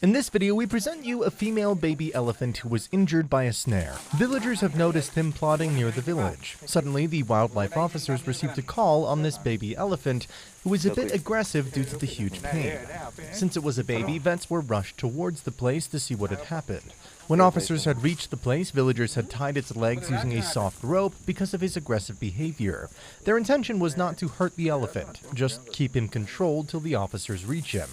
In this video, we present you a female baby elephant who was injured by a snare. Villagers have noticed him plodding near the village. Suddenly, the wildlife officers received a call on this baby elephant, who was a bit aggressive due to the huge pain. Since it was a baby, vets were rushed towards the place to see what had happened. When officers had reached the place, villagers had tied its legs using a soft rope because of his aggressive behavior. Their intention was not to hurt the elephant, just keep him controlled till the officers reach him.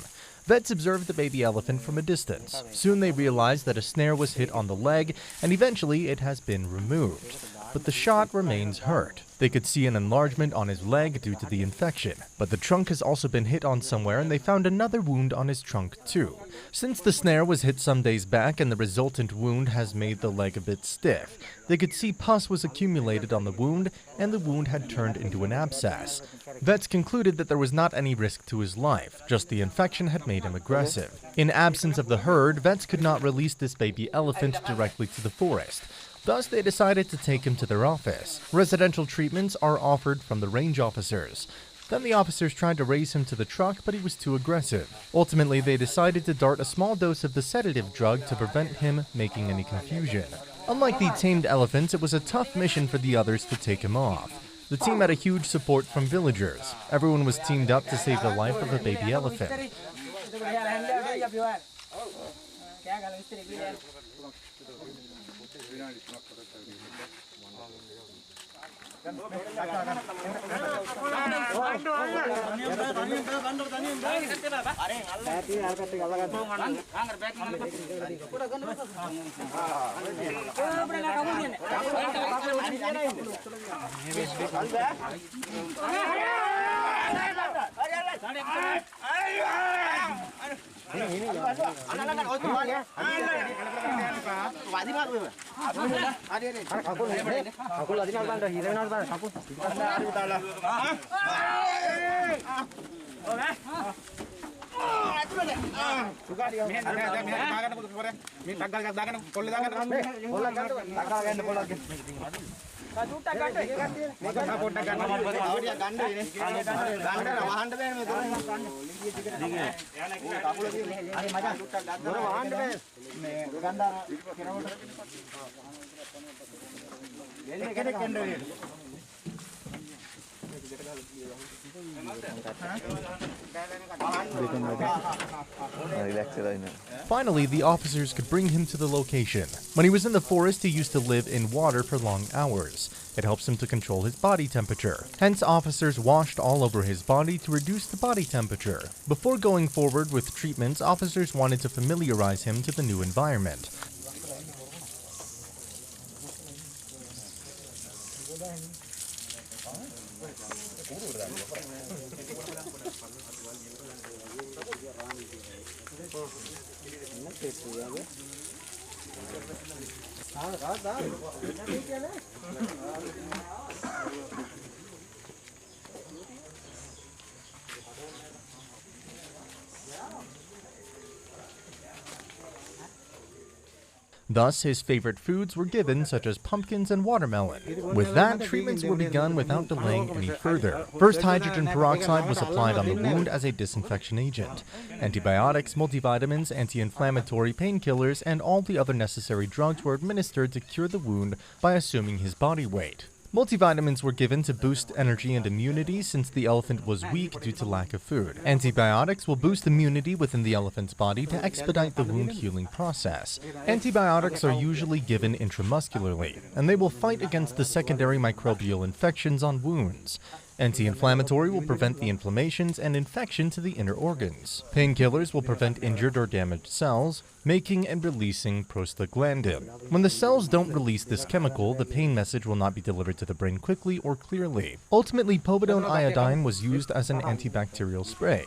Vets observed the baby elephant from a distance. Soon they realized that a snare was hit on the leg, and eventually it has been removed. But the shot remains hurt. They could see an enlargement on his leg due to the infection, but the trunk has also been hit on somewhere, and they found another wound on his trunk too. Since the snare was hit some days back and the resultant wound has made the leg a bit stiff, they could see pus was accumulated on the wound, and the wound had turned into an abscess. Vets concluded that there was not any risk to his life, just the infection had made him aggressive. In absence of the herd, vets could not release this baby elephant directly to the forest. Thus, they decided to take him to their office. Residential treatments are offered from the range officers. Then the officers tried to raise him to the truck, but he was too aggressive. Ultimately, they decided to dart a small dose of the sedative drug to prevent him making any confusion. Unlike the tamed elephants, it was a tough mission for the others to take him off. The team had a huge support from villagers. Everyone was teamed up to save the life of a baby elephant. Finally, the officers could bring him to the location. When he was in the forest, he used to live in water for long hours. It helps him to control his body temperature. Hence, officers washed all over his body to reduce the body temperature. Before going forward with treatments, officers wanted to familiarize him to the new environment. Thus, his favorite foods were given, such as pumpkins and watermelon. With that, treatments were begun without delaying any further. First, hydrogen peroxide was applied on the wound as a disinfection agent. Antibiotics, multivitamins, anti-inflammatory painkillers, and all the other necessary drugs were administered to cure the wound by assuming his body weight. Multivitamins were given to boost energy and immunity since the elephant was weak due to lack of food. Antibiotics will boost immunity within the elephant's body to expedite the wound healing process. Antibiotics are usually given intramuscularly, and they will fight against the secondary microbial infections on wounds. Anti-inflammatory will prevent the inflammations and infection to the inner organs. Painkillers will prevent injured or damaged cells, making and releasing prostaglandin. When the cells don't release this chemical, the pain message will not be delivered to the brain quickly or clearly. Ultimately, povidone iodine was used as an antibacterial spray.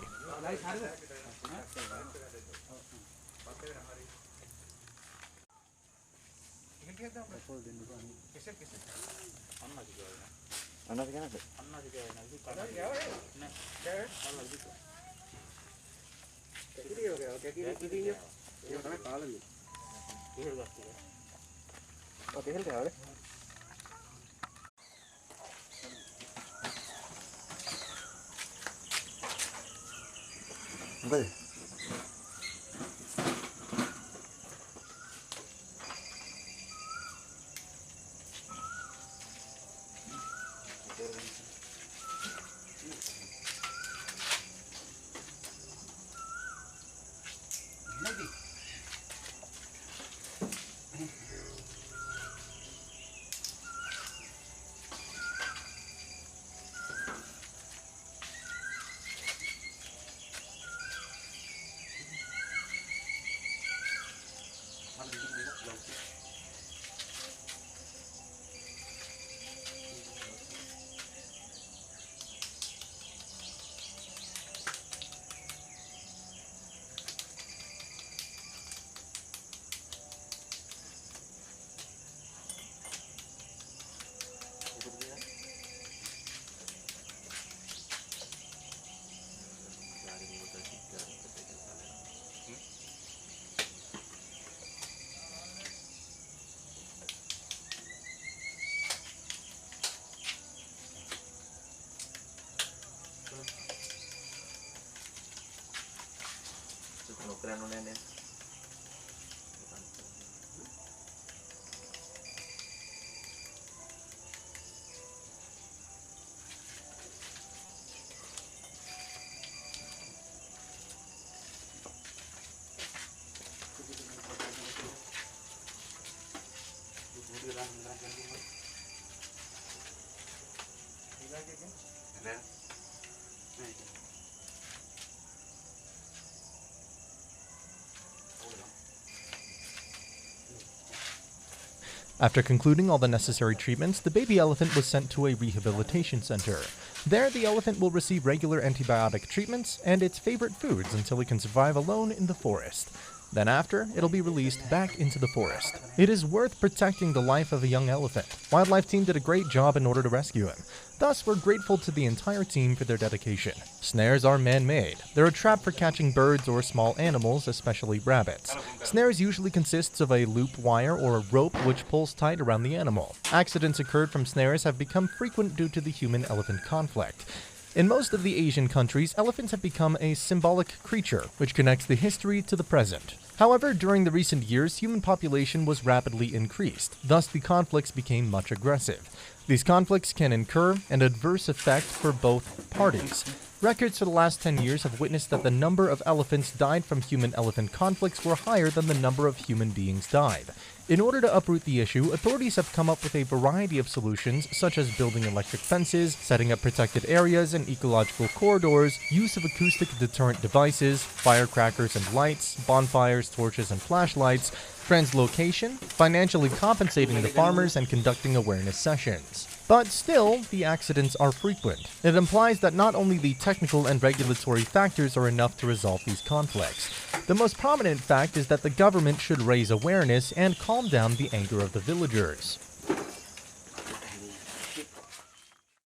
After concluding all the necessary treatments, the baby elephant was sent to a rehabilitation center. There, the elephant will receive regular antibiotic treatments and its favorite foods until it can survive alone in the forest. Then after, it'll be released back into the forest. It is worth protecting the life of a young elephant. Wildlife team did a great job in order to rescue him. Thus, we're grateful to the entire team for their dedication. Snares are man-made. They're a trap for catching birds or small animals, especially rabbits. Snares usually consists of a loop wire or a rope which pulls tight around the animal. Accidents occurred from snares have become frequent due to the human-elephant conflict. In most of the Asian countries, elephants have become a symbolic creature, which connects the history to the present. However, during the recent years, human population was rapidly increased, thus the conflicts became much aggressive. These conflicts can incur an adverse effect for both parties. Records for the last 10 years have witnessed that the number of elephants died from human-elephant conflicts were higher than the number of human beings died. In order to uproot the issue, authorities have come up with a variety of solutions, such as building electric fences, setting up protected areas and ecological corridors, use of acoustic deterrent devices, firecrackers and lights, bonfires, torches and flashlights, translocation, financially compensating the farmers, and conducting awareness sessions. But still, the accidents are frequent. It implies that not only the technical and regulatory factors are enough to resolve these conflicts. The most prominent fact is that the government should raise awareness and calm down the anger of the villagers.